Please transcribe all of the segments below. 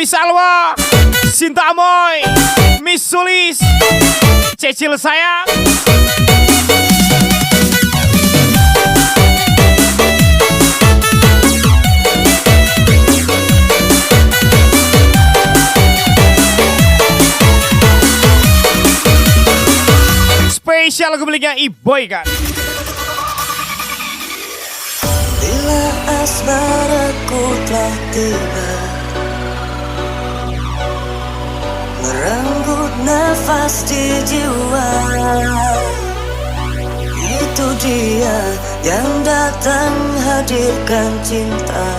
Miss Alwa, Sinta Amoy, Miss Sulis, Cecil sayang. Spesial lagu miliknya Iboy kan. Bila asmaraku telah tiba, merenggut nafas di jiwa, itu dia yang datang hadirkan cinta,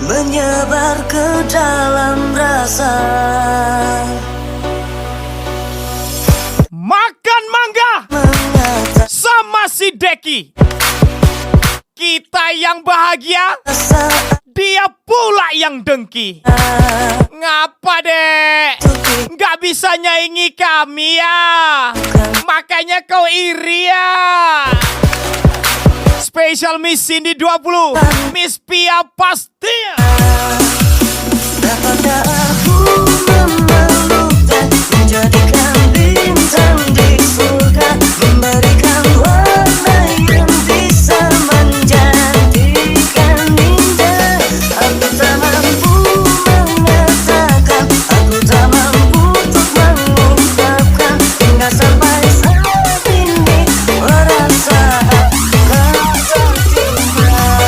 menyebar ke dalam rasa. Makan mangga sama si Deki. Kita yang bahagia, dia pula yang dengki. Ngapa dek? Nggak bisa nyaingi kami ya, makanya kau iri ya. Spesial Miss Cindy 20, Miss Pia pasti. Dapatkah aku memelukkan, menjadikan bintang di surga, memberikan warna yang bisa menjadikan indah. Aku tak mampu mengatakan, aku tak mampu untuk mengungkapkan, hingga sampai saat ini merasa kau tertinggal.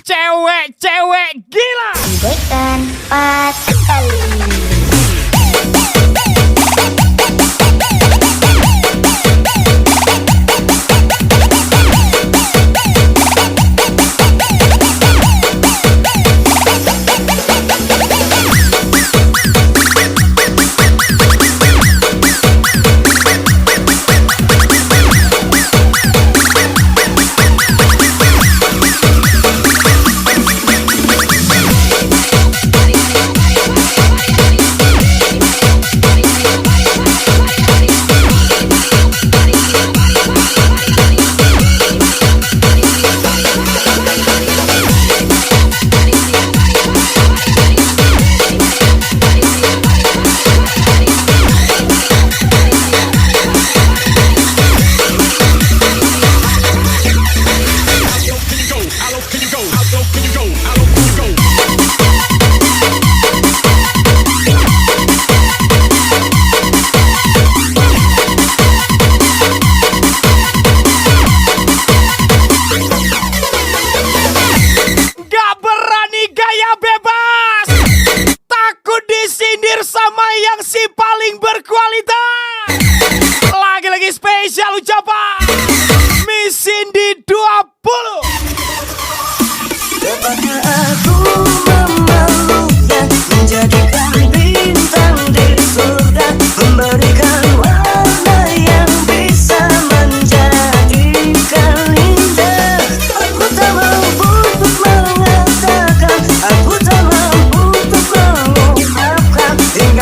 Cewek-cewek gila. Bukan 4 kali.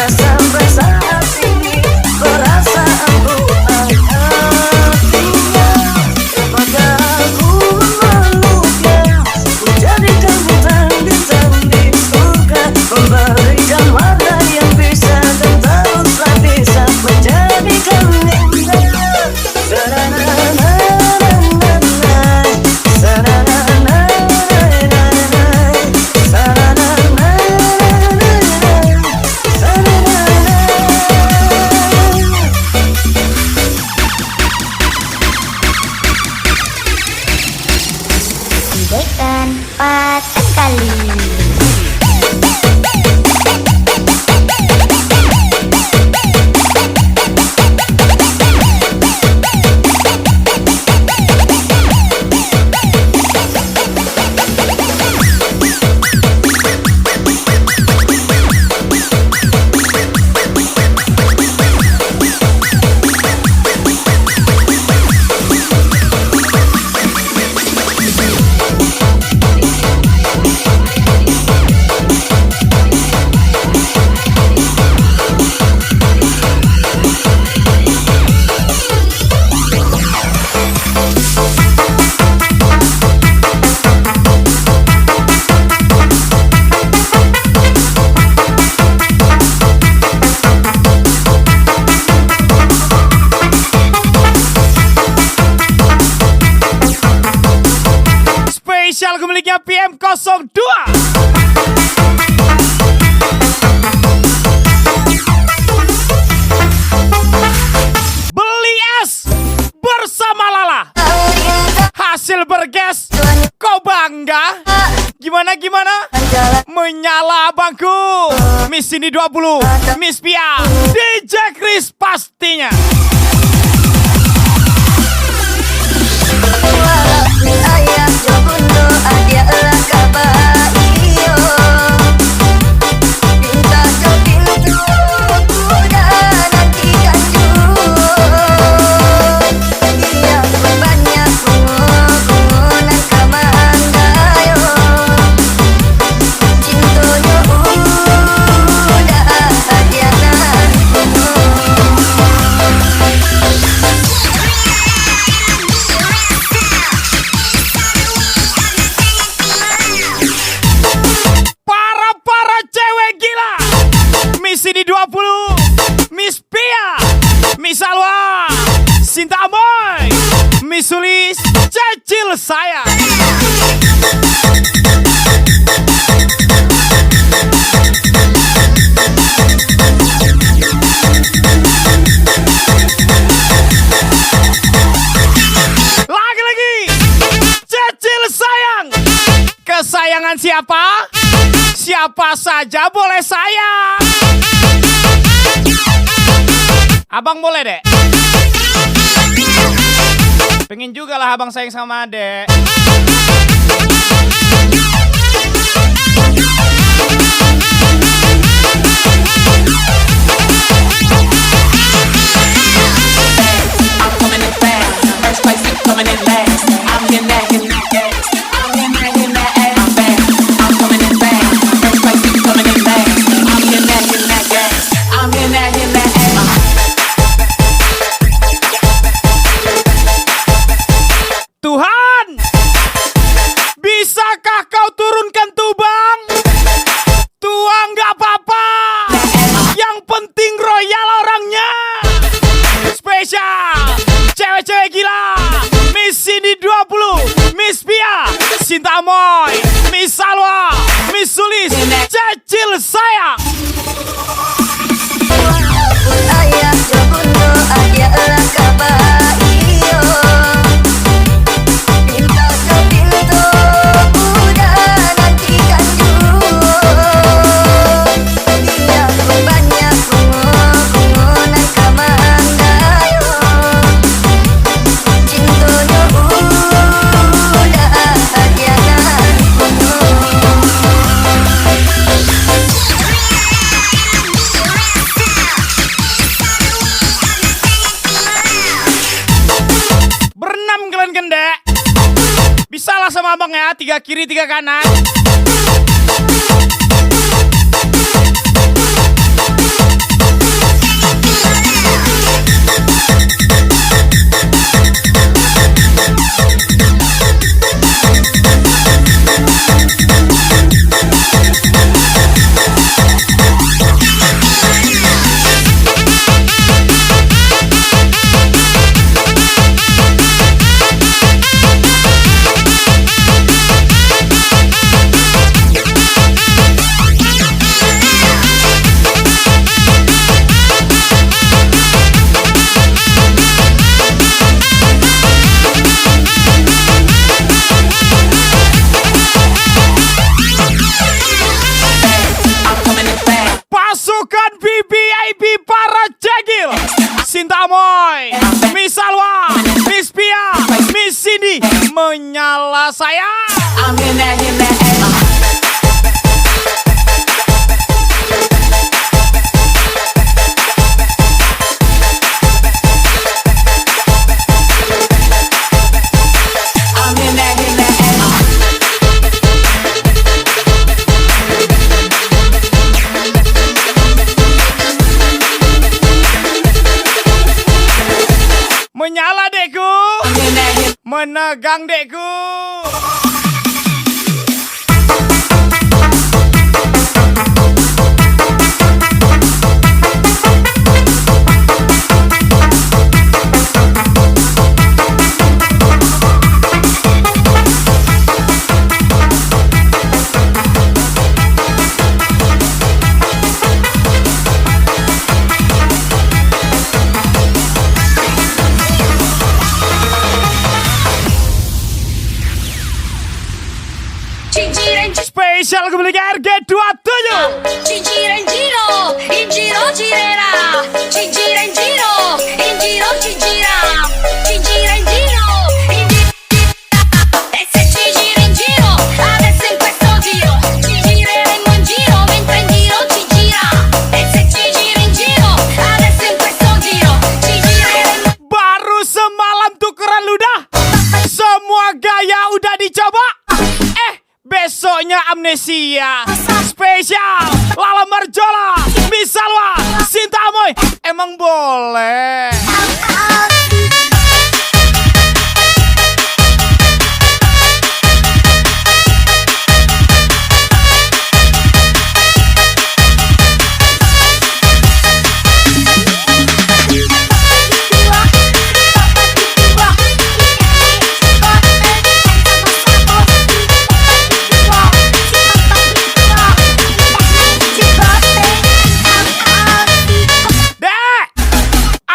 Sampai saat ini perasaan ku Beli es bersama Lala. Hasil berges, kau bangga? Gimana? Menyala abangku. Miss Cindy 20, Miss Pia, DJ Chris pastinya. Sini 20, Miss Pia, Miss Alwa, Sinta Amoy, Miss Sulis, cecil saya. Lagi-lagi, cecil sayang. Kesayangan siapa? Siapa saja boleh sayang. Abang boleh, Dek? Pengen juga lah abang sayang sama Dek. I'm coming in fast, first place you coming in last. I'm in that gas. I'm in that ass fast. I'm coming in fast, first place you coming in last. I'm in that gas. I'm in that ass. Tuhan, bisakah kau turunkan tubang? Tuang gak apa-apa, yang penting royal orangnya. Spesial, cewek-cewek gila, Miss Cindy 20, Miss Pia, Sinta Amoy, Miss Salwa, Miss Sulis, cecil saya. Ayah jabundo adalah kabar iyo. Bisalah sama abang ya, 3 kiri 3 kanan. Sinta Amoy, Miss Salwa, Miss Pia, Miss Cindy, menyala saya. I'm in that Menyala dekku, menegang dekku. Spesial kembali ke RG27. Ci gira in giro girerà. Ci gira in giro ci gira. Ci gira in giro, e se ci gira in giro, adesso in questo giro, ci gireremo in giro mentre in giro ci gira. E se ci gira in giro, adesso in questo giro, ci gireremo. Baru semalam tukeran ludah, semua gaya udah dicoba. Besoknya amnesia. Spesial Lala Marjola, Miss Salwa, Sinta Amoy. Emang boleh?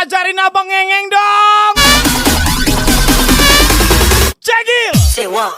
Ajarin abang ngengeng dong. Cekil. Sewa.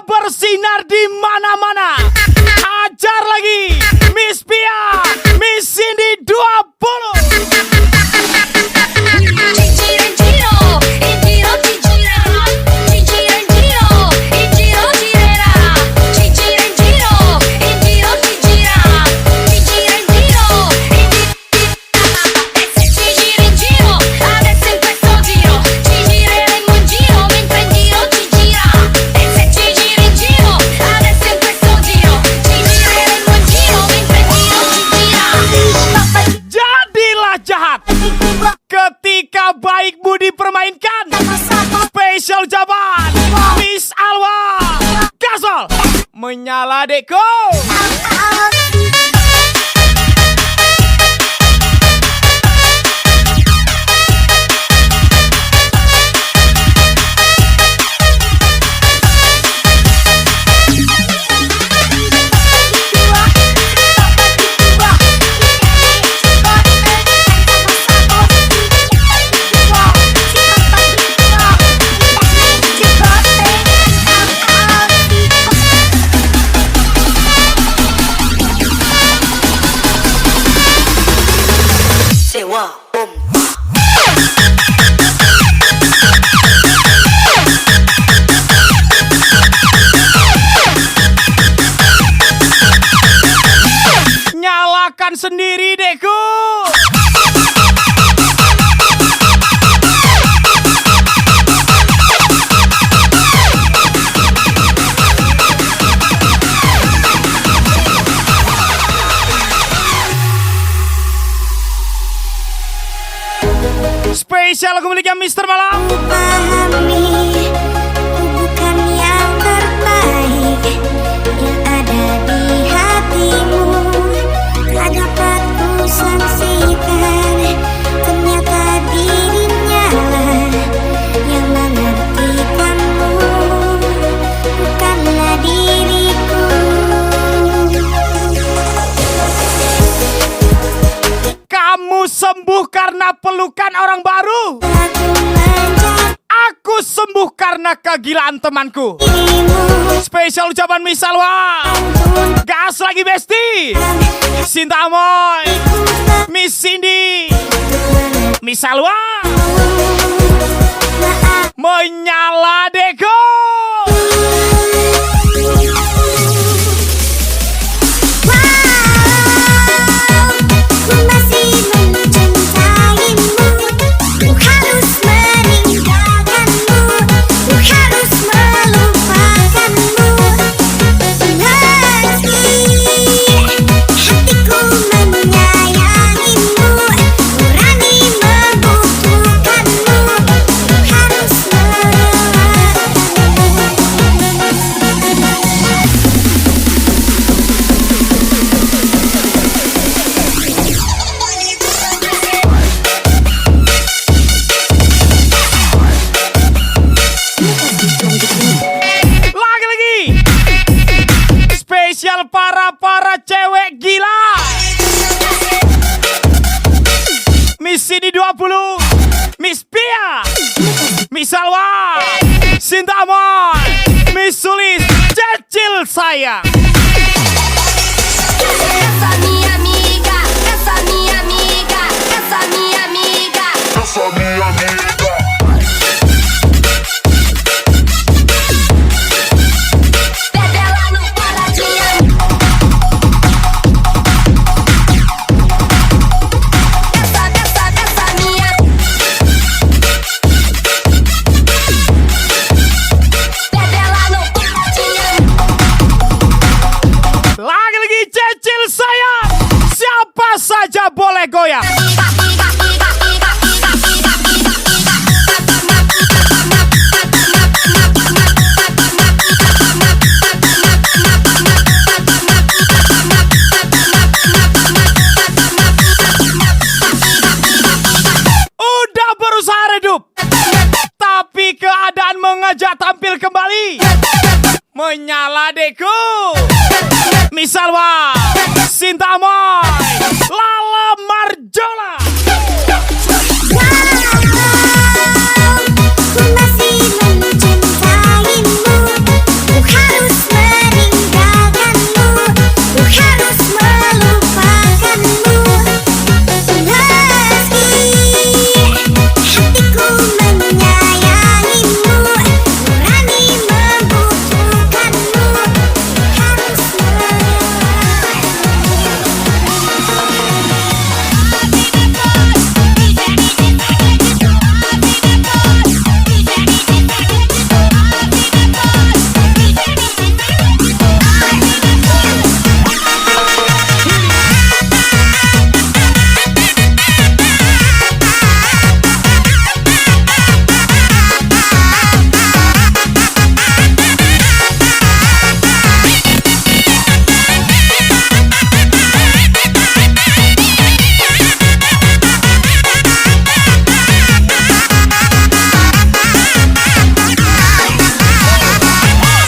bersinar di mana-mana. Ajar lagi Miss Pia, Miss Cindy 20. Ketika baikmu dipermainkan, spesial jawaban Miss Alwa Gasol menyala deko. Nyalakan sendiri deku. Spesial aku miliknya Mr. Malam. Pahami, ku bukan yang terbaik yang ada di hatimu. Tak dapat ku saksikan, ternyata dirinya lah yang mengerti kamu, bukanlah diriku. Kamu sembuh karena pelukan orang baru. Aku menjadi Aku sembuh karena kegilaan temanku. dirimu. Spesial ucapan Miss Salwa. Gas lagi Besti. Sinta Amoy, Miss Cindy, Miss Salwa. Menyala Deko. Ku masih mencintaimu. Ku harus meninggalkanmu. Ku harus melupakanmu. Meski hatiku menyayangimu, nurani membutuhkanmu. Ku harus Lagi. Spesial para cewek gila. Miss Cindy 20, Miss Pia, Miss Salwa, Sinta Amoy, Miss Sulis, Cecil sayang. Essa minha amiga, essa minha amiga, essa minha amiga. Bebe ela não para de essa minha. Bebe ela não para de Lagi Cecil sayang. Siapa saja boleh goyang. Udah berusaha redup, tapi keadaan mengajak tampil kembali. Menyala Deku, Miss Salwa, Sinta Amoy, Lala Marjola. Ku masih mencintaimu. Ku harus meninggalkanmu. Ku harus melupakanmu. Meski hatiku menyayangimu, nurani membutuhkanmu. Ku harus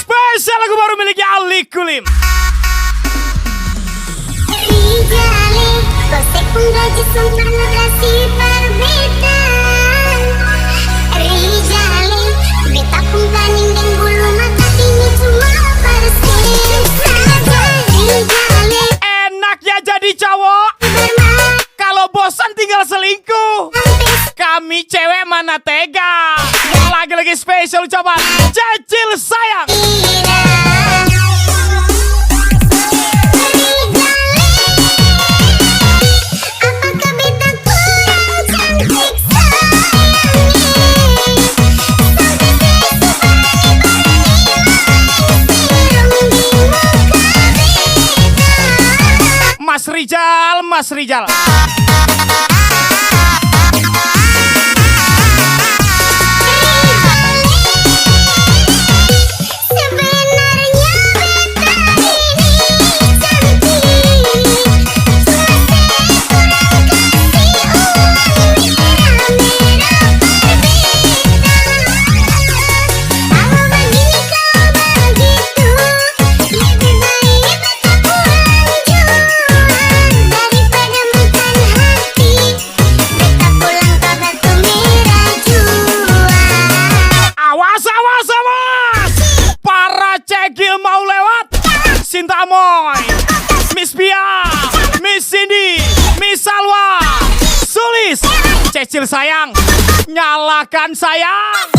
Spesial lagu baru milik Ali Kulim. Rijali, você com grande sombra kasih berbeda. Rijali, beta pun planning dan bulu mata ini cuma bersih saja. Rijali, Enak ya jadi cowok. Kalau bosan tinggal selingkuh. Kami cewek mana tega. Lagi-lagi spesial ucapan Cecil sayang. apakah beta kurang cantik sayangi? Mas Rijal, Mas Rijal. Sebenarnya beta ini cantik. Lebih baik aku pulang daripada makan hati. Sintamoy, Miss Bia, Miss Cindy, Miss Salwa, Sulis, Cecil sayang, nyalakan sayang.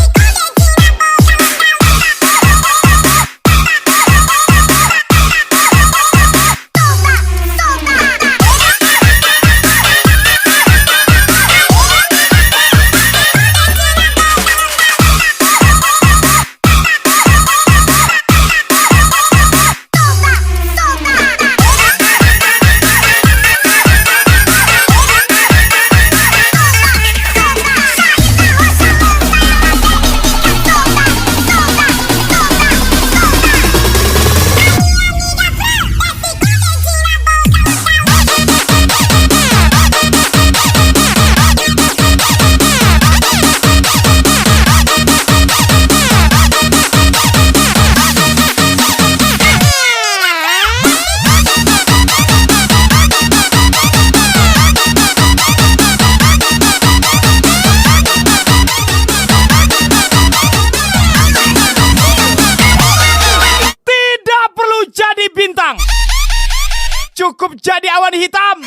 Cukup jadi awan hitam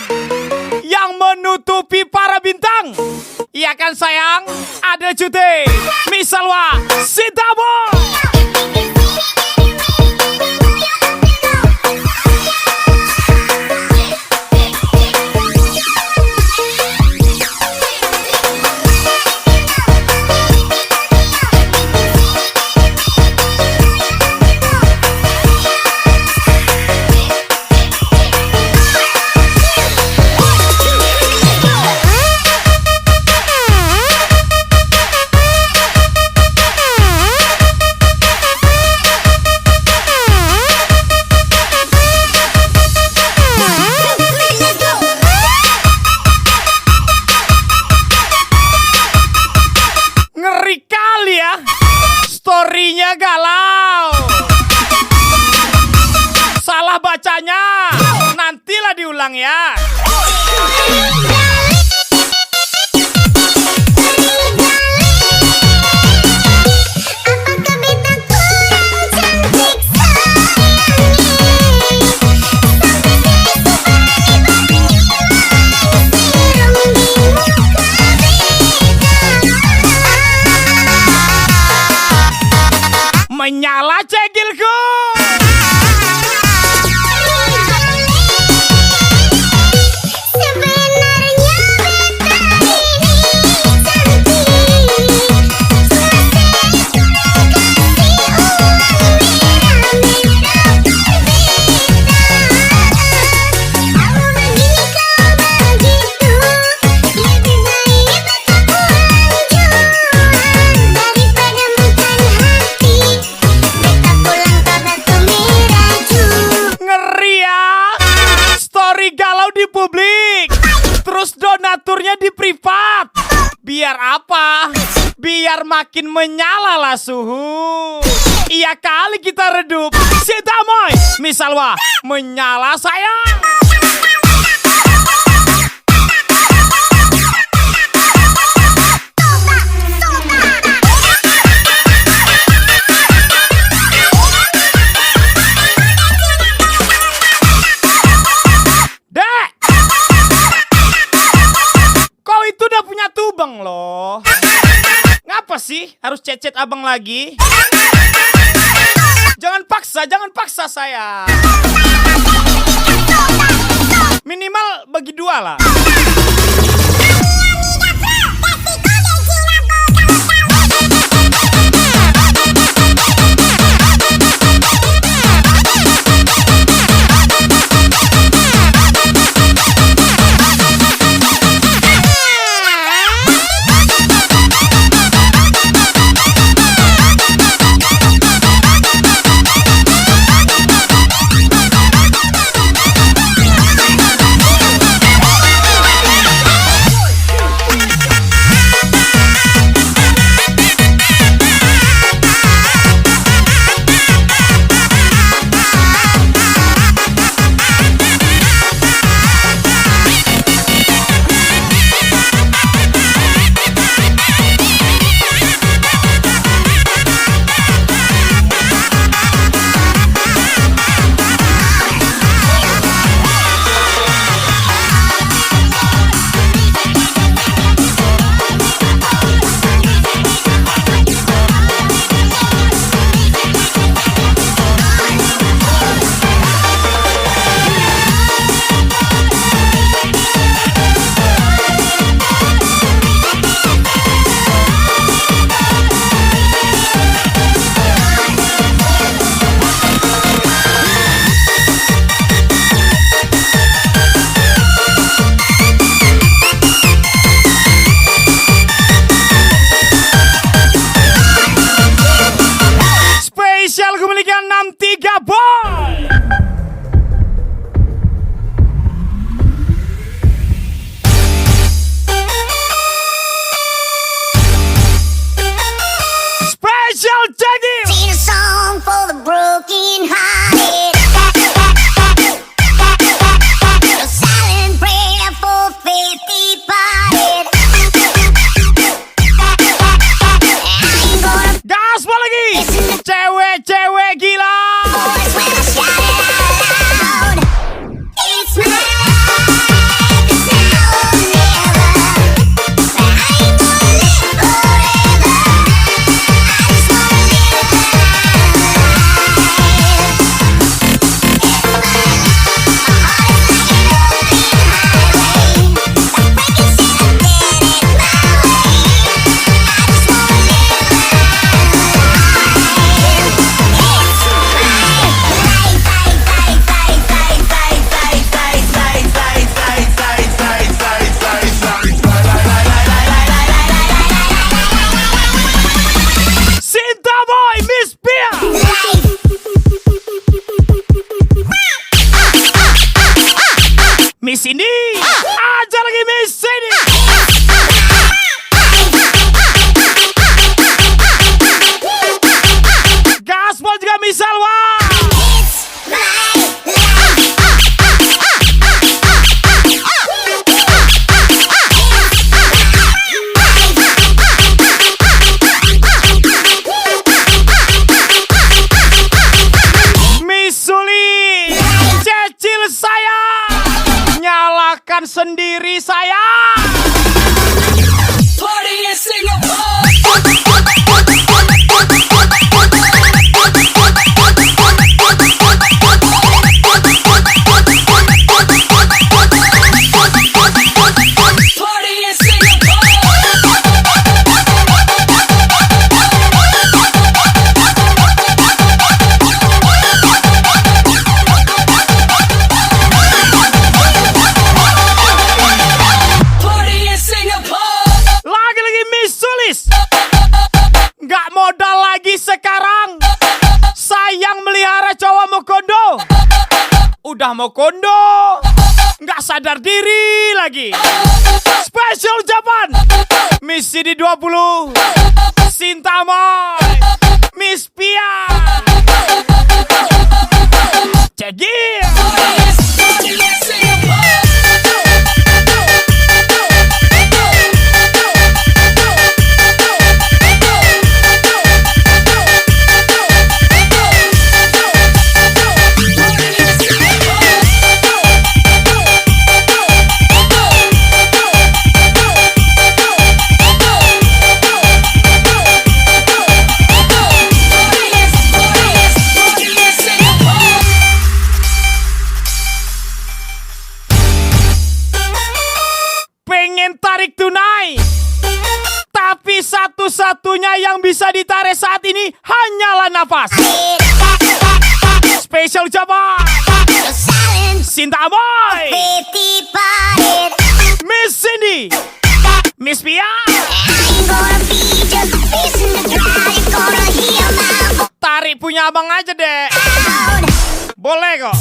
yang menutupi para bintang. Iya kan sayang? Ada Cute, Miss Salwa, Sintamo. Story-nya galau. Salah bacanya. Nantilah diulang ya. Menyala cegilku. Donaturnya di privat. Biar apa? Biar makin menyala lah suhu. Iya kali kita redup. Sintamoy, Miss Salwa, menyala sayang. Tubang loh. Ngapa sih harus cecet abang lagi? Jangan paksa saya. Minimal bagi dua lah. Miss Cindy, ajar lagi Miss Cindy. Gaspol juga Miss Salwa. Miss Suli, cecil saya, nyalakan sendiri saya. Party in Singapore. Party in Singapore. Party in Singapore. Lagi-lagi Miss Sulis, nggak modal lagi sekarang. Sayang melihara cowok mau kondo. Udah mau kondo, nggak sadar diri lagi. Special Japan, Miss CD 20, Sinta Moy, Miss Pia, Cegil. Party in Singapore. Pengen tarik tunai, tapi satu-satunya yang bisa ditarik saat ini hanyalah nafas. Special Japan, Sinta Moy, Miss Cindy, Miss Pia. Tarik punya abang aja deh. Boleh kok.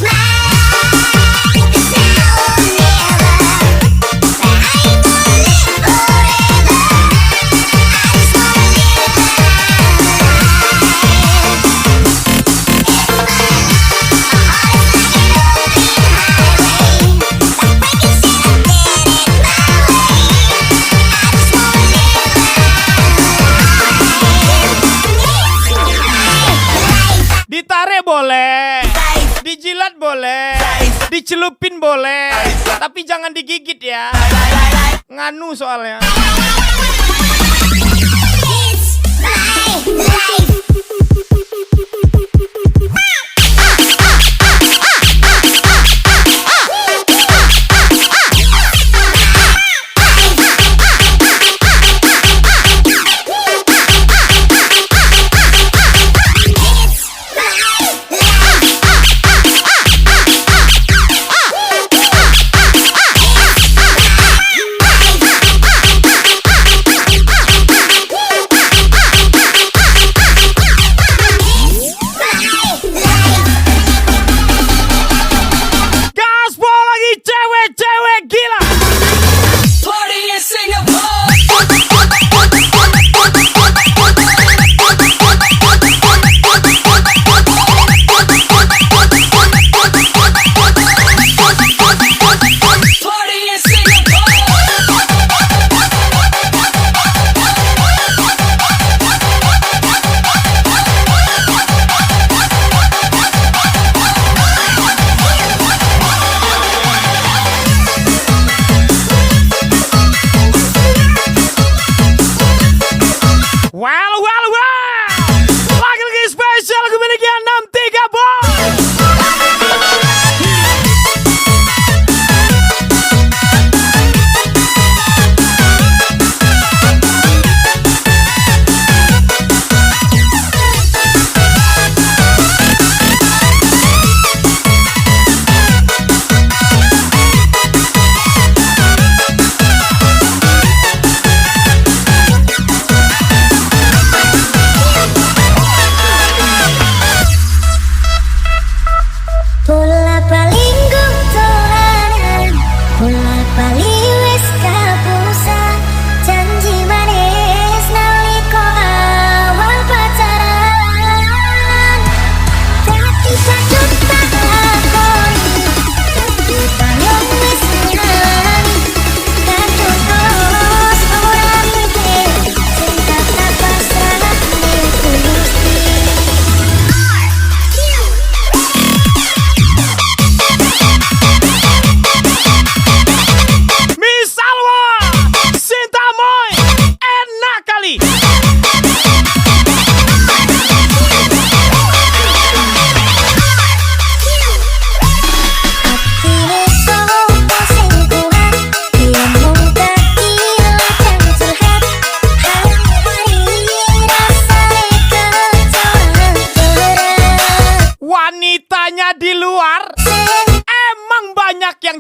Ditarik boleh, dijilat boleh, dicelupin boleh, tapi jangan digigit ya. Nganu soalnya.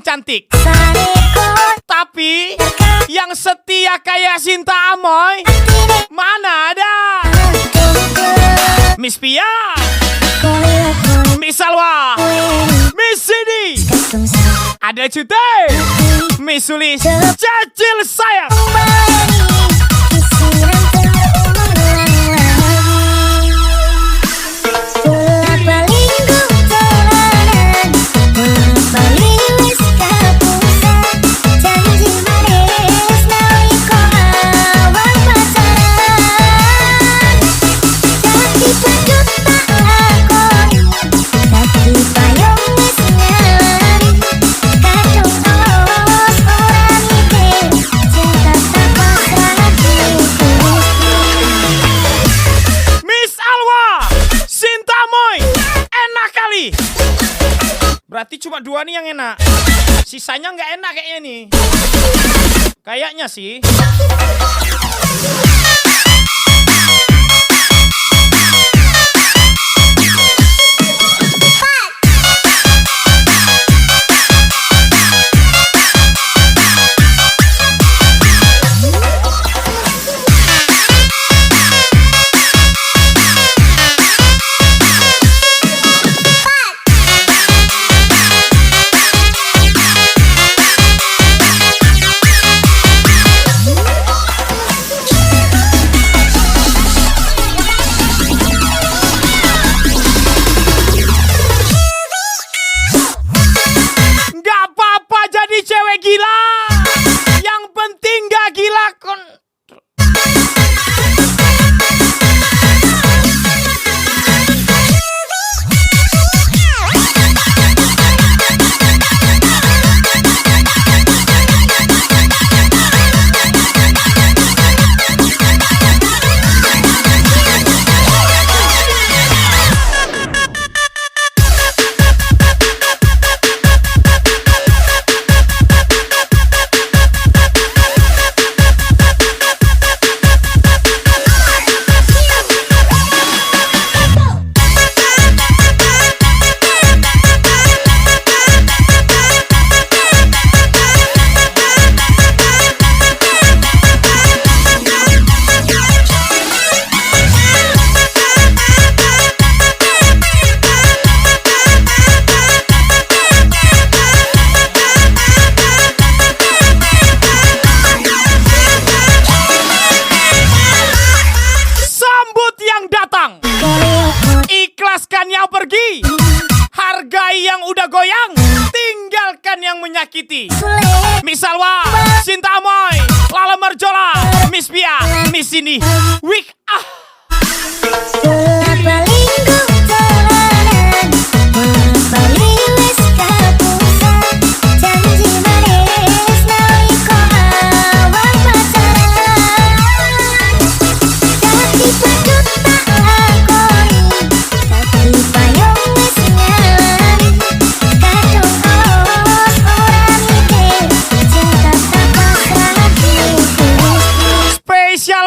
cantik. Tapi yang setia kayak Sinta Amoy mana ada? Miss Pia, Miss Salwa, Miss Sidi, ada Cute, Miss Sulis, Cacil sayang. Berarti cuma 2 nih yang enak. Sisanya nggak enak kayaknya nih. Kayaknya sih. Cewek gila, yang penting gak gila kon. Ikhlaskan yang pergi, hargai yang udah goyang, tinggalkan yang menyakiti. Miss Salwa, Sinta Amoy, Lala Marjola, Miss Pia, Miss Cindy, Wik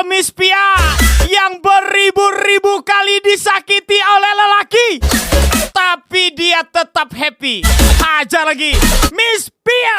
Miss Pia yang beribu-ribu kali disakiti oleh lelaki, tapi dia tetap happy. Hajar lagi, Miss Pia.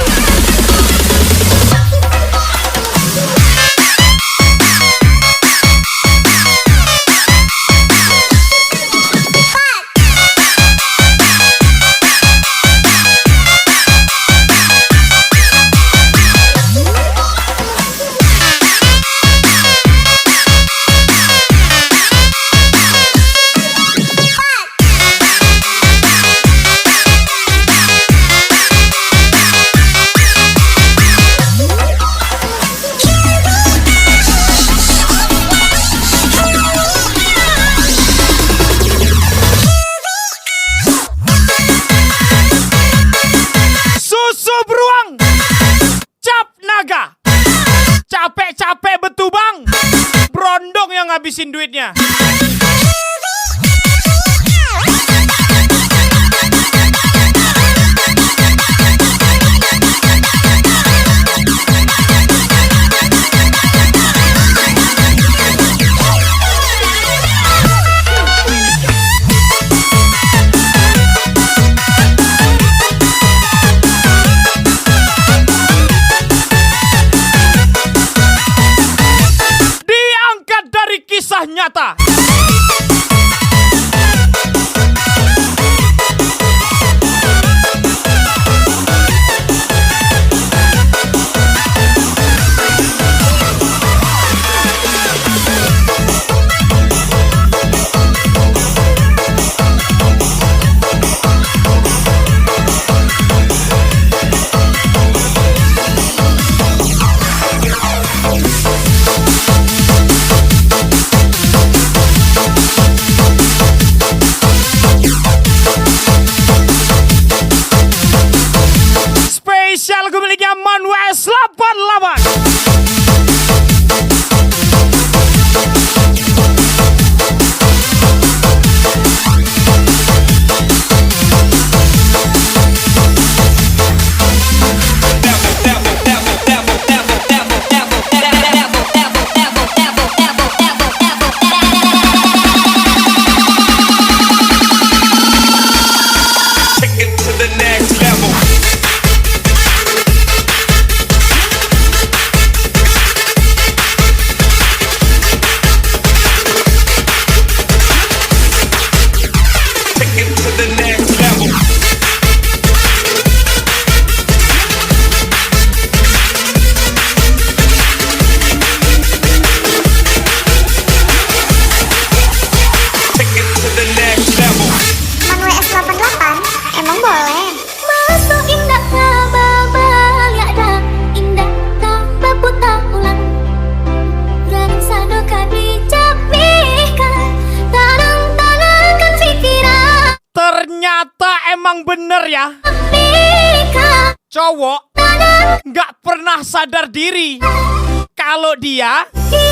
Capek-capek betul bang, berondong yang ngabisin duitnya. nyata. Spesial gue miliknya Manwes 88. Manwes 88 emang boleh. Masuk indah kababal ya dah indah kabaputa ulang Raning sadoka dicapihkan tanam-tanamkan pikiran Ternyata emang bener ya, Pika cowok nggak pernah sadar diri kalau dia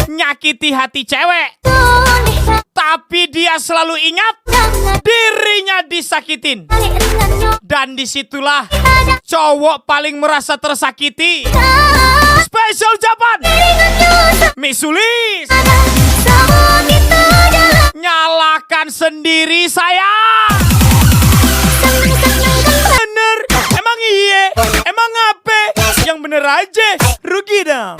nyakiti hati cewek. Toleh Tapi dia selalu ingat banget dirinya disakitin. balik dengannya Dan disitulah Ada cowok paling merasa tersakiti. tak Spesial ucapan ingatnya Miss Sulis. ada Sama kita jalan Nyalakan sendiri saya. Senang-senang Bener, emang iye, emang apa? Yang bener aja, rugi dong.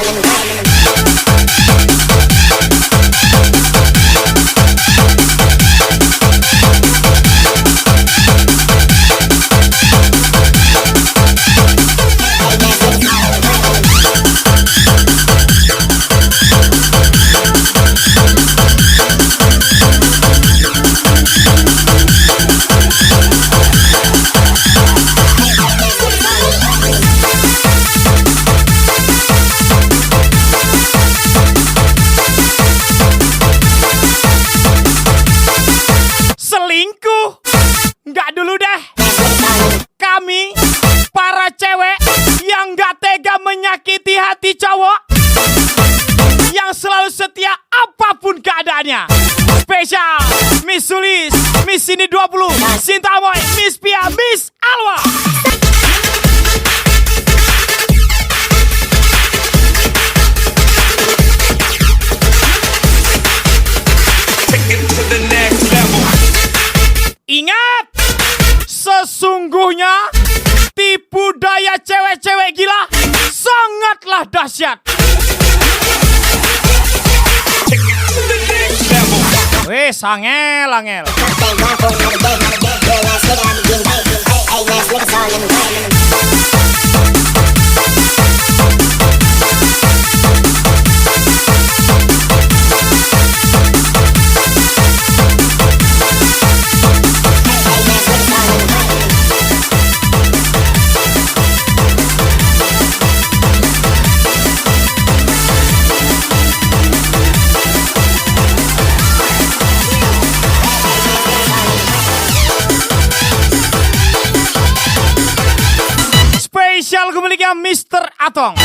Selingkuh? Nggak dulu deh. Kami, para cewek yang nggak tega menyakiti hati cowok, yang selalu setia apapun keadaannya. Spesial Miss Sulis, Miss Cindy 20, Sinta Moy, Miss Pia, Miss Alwa. Ingat, sesungguhnya tipu daya cewek-cewek gila sangatlah dahsyat. Wes, angel, angel. Spesial kemiliknya Mr. Atong.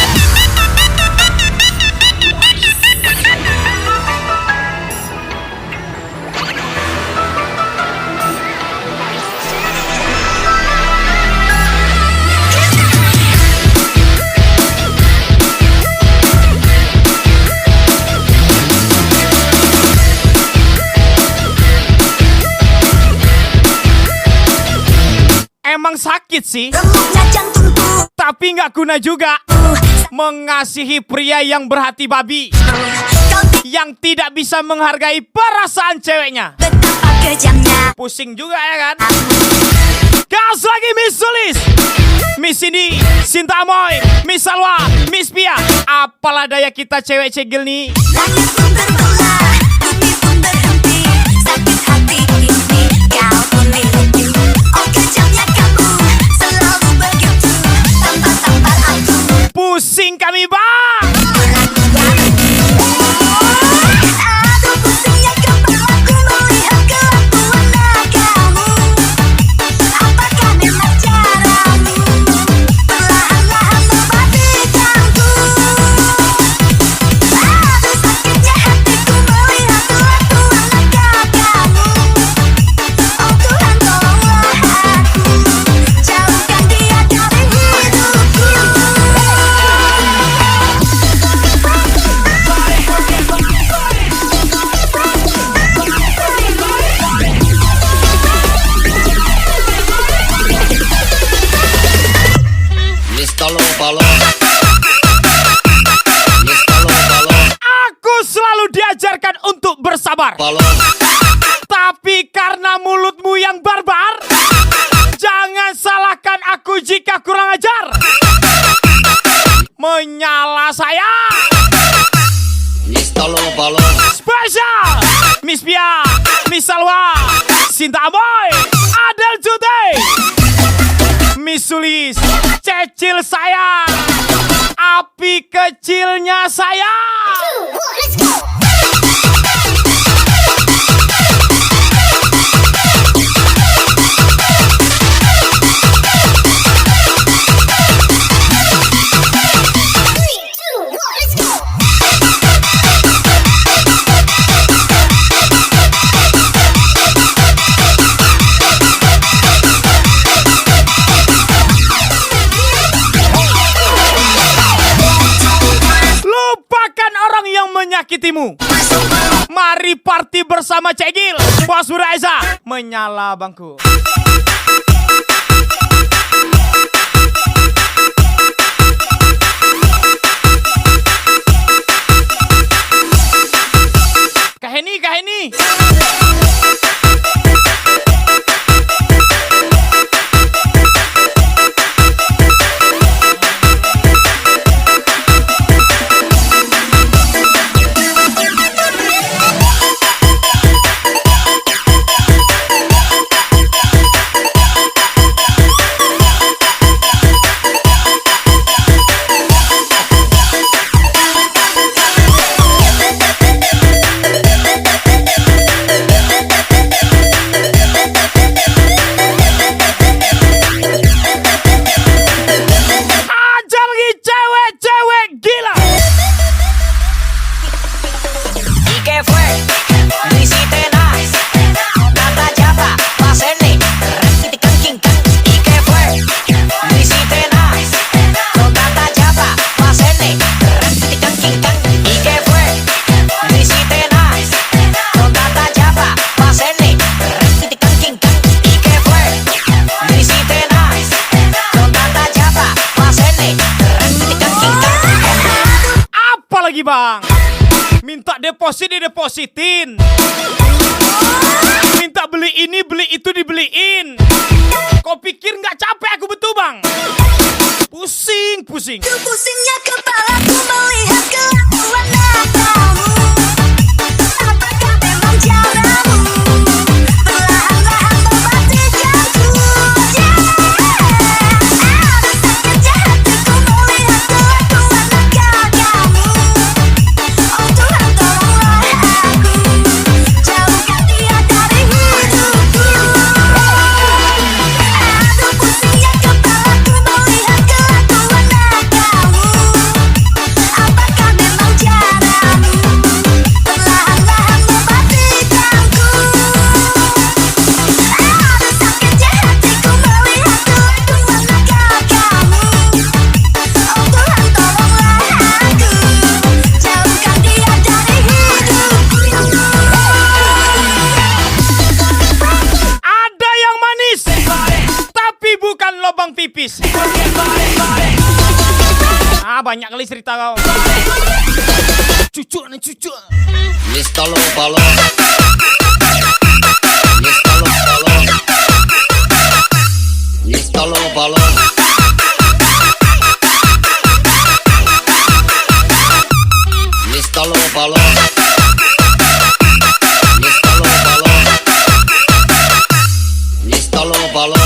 Emang sakit sih, tapi nggak guna juga mengasihi pria yang berhati babi. yang tidak bisa menghargai perasaan ceweknya. Betapa kejamnya Pusing juga ya kan? Gas lagi Miss Sulis, Miss Cindy, Sinta Amoy, Miss Salwa, Miss Pia. Apalah daya kita cewek cegil nih. Langit pun terbelah, bumi pun berhenti. Sakit hati ini kau miliki. Oh kejamnya kamu, selalu begitu. Tampar-tampar aku. Pusing kami bang. Aduh pusingnya kepalaku melihat kelakuan kamu. Apakah memang caramu perlahan-lahan mengobati jantung? Aduh sakitnya hatiku melihat kelakuan kamu. Oh Tuhan tolonglah aku, jauhkan dia dari hidupku. Mr. Lopalo. Mr. Lopalo. Aku selalu diajarkan untuk bersabar. Palo. Tapi karena mulutmu yang barbar, jangan salahkan aku jika kurang ajar. Menyala saya. Mr. Lopalo. Spesial Miss Pia, Miss Salwa, Sinta Amoy, Adel Cute, Miss Sulis, Cecil saya, api kecilnya saya. Let's go. Let's go. Lupakan orang yang menyakitimu. Mari party bersama Cegil, Bos Buraiza, menyala bangku. Kaheni, Kaheni. Ajar lagi cewek-cewek gila. ¿Y qué fue? No hiciste nada. Nada chapa, pasarle. ¿Y qué fue? No hiciste nada. Con tanta chapa, pasarle. ¿Y qué fue? No hiciste nada. Con tanta chapa, pasarle. ¿Y qué fue? No hiciste nada. Con tanta chapa, pasarle. Apa lagi bang? Minta deposit didepositin. Minta beli ini beli itu dibeliin. Kau pikir nggak capek aku betul bang? Pusing, pusing. Pusingnya kepalaku melihat kelakuan kamu. Apakah memang caramu perlahan-lahan mengobati jantung? Aduh sakitnya hatiku melihat kelakuan kamu. Oh Tuhan tolonglah aku, jauhkan dia dari hidupku. Aduh pusingnya kepalaku melihat kelakuan kamu. Apakah memang caramu perlahan-lahan mengobati jantung? Aduh sakitnya hatiku melihat kelakuan kamu. Oh Tuhan tolonglah aku, jauhkan dia dari hidupku. Ada yang manis, tapi bukan lobang pipis. Banyak kali cerita kau. Cucu nih cucu. Mr. Low Balo. Mr. Low Balo. Mr. Low Balo. Mr. Low Balo. Mr. Low Balo. Mr. Low Balo.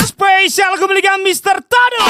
Spesial kembalikan Mr. Tado.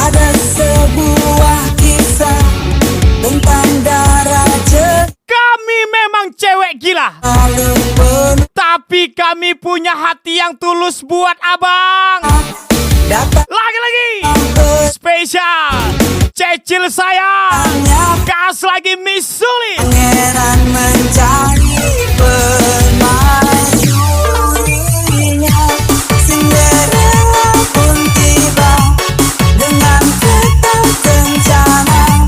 Ada sebuah kisah tentang darah Kami memang cewek gila, lalu penuh tapi kami punya hati yang tulus buat abang. dapat Lagi-lagi spesial Cecil sayang, kas lagi Miss Suli. pangeran mencari permaisurinya. Cinderella pun tiba dengan kereta kencana,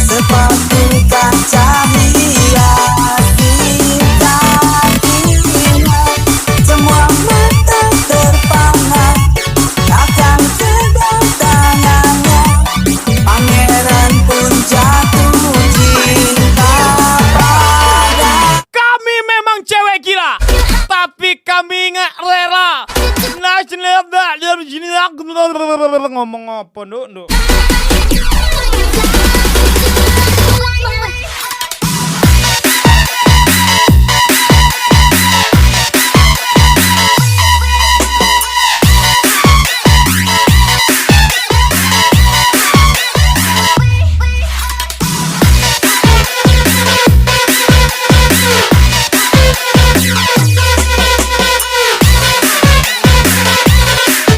sepatu kaca hias di kakinya. Semua mata terpana akan kedatangannya. Pangeran pun jatuh cinta pada. Kami memang cewek gila, tapi kami nggak rela. Ngomong apa, Nduk?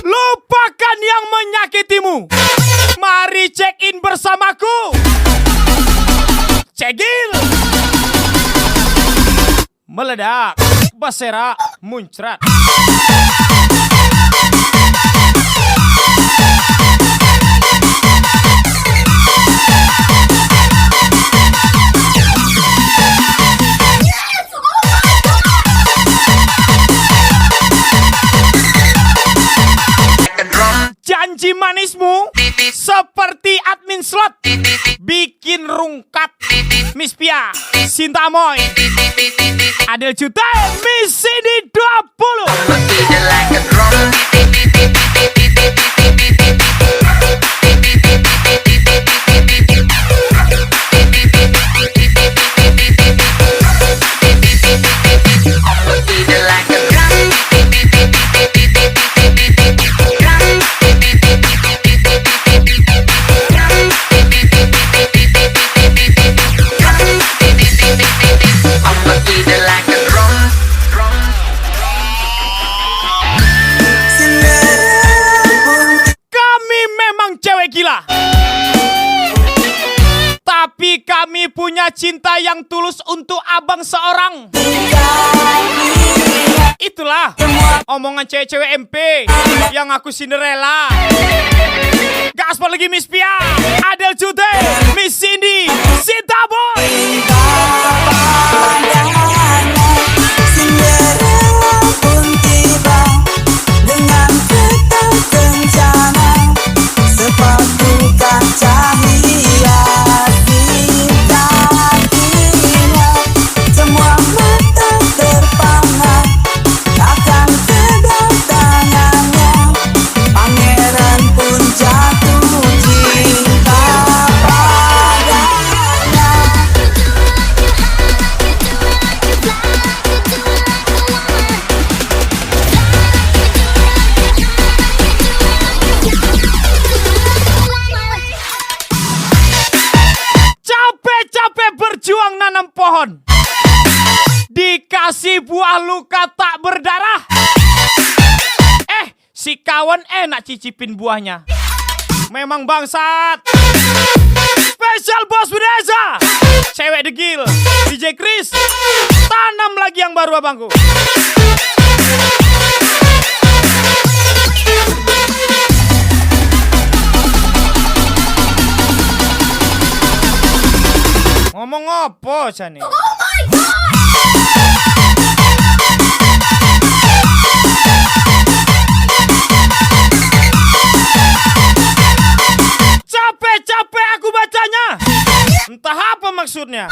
Lupakan yang menyakitimu. Mari check in bersamaku. Cegil meledak, basera muncrat. Janji manismu seperti admin slot, bikin rungkat. Miss Pia, Sinta Moy, Adel Juta, misi di 20. Kami memang cewek gila, tapi kami punya cinta yang tulus untuk abang seorang. Itulah omongan cewek-cewek MP yang aku Cinderella. Gak aspal lagi Miss Pia, Adel Cute, Miss Cindy, Sinta Boy. Cinderella pun tiba dengan kereta kencana, sepatu kaca hias di kakinya. Semua mata terpana akan kedatangannya. Pangeran pun jatuh cinta padanya. Capek-capek berjuang nanam pohon, dikasih buah luka tak berdarah. Si kawan enak cicipin buahnya. Memang bangsat. Special Boss Reza, cewek degil, DJ Chris, tanam lagi yang baru abangku. Ngomong apa Chani? Capek-capek aku bacanya. Entah apa maksudnya.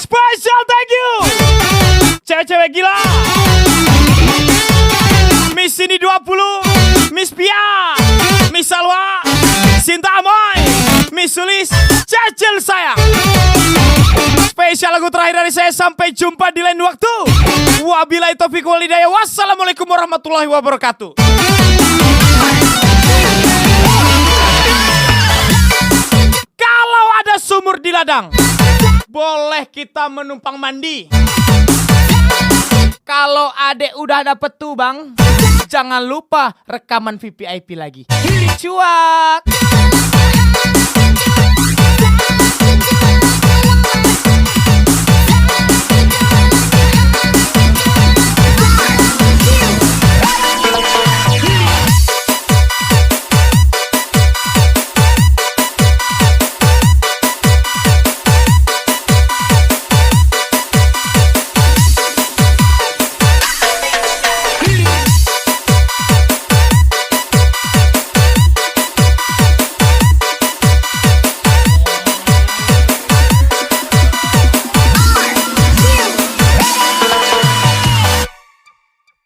Special thank you cewek-cewek gila, Miss Cindy 20, Miss Pia, Miss Salwa, Sinta Amoy, Miss Sulis, Cecil sayang. Spesial lagu terakhir dari saya. Sampai jumpa di lain waktu. Wabillahi taufiq wal hidayah. Wassalamualaikum warahmatullahi wabarakatuh. Kalau ada sumur di ladang, boleh kita menumpang mandi. Kalau adek udah dapet tuh bang, jangan lupa rekaman VVIP lagi. Cuak.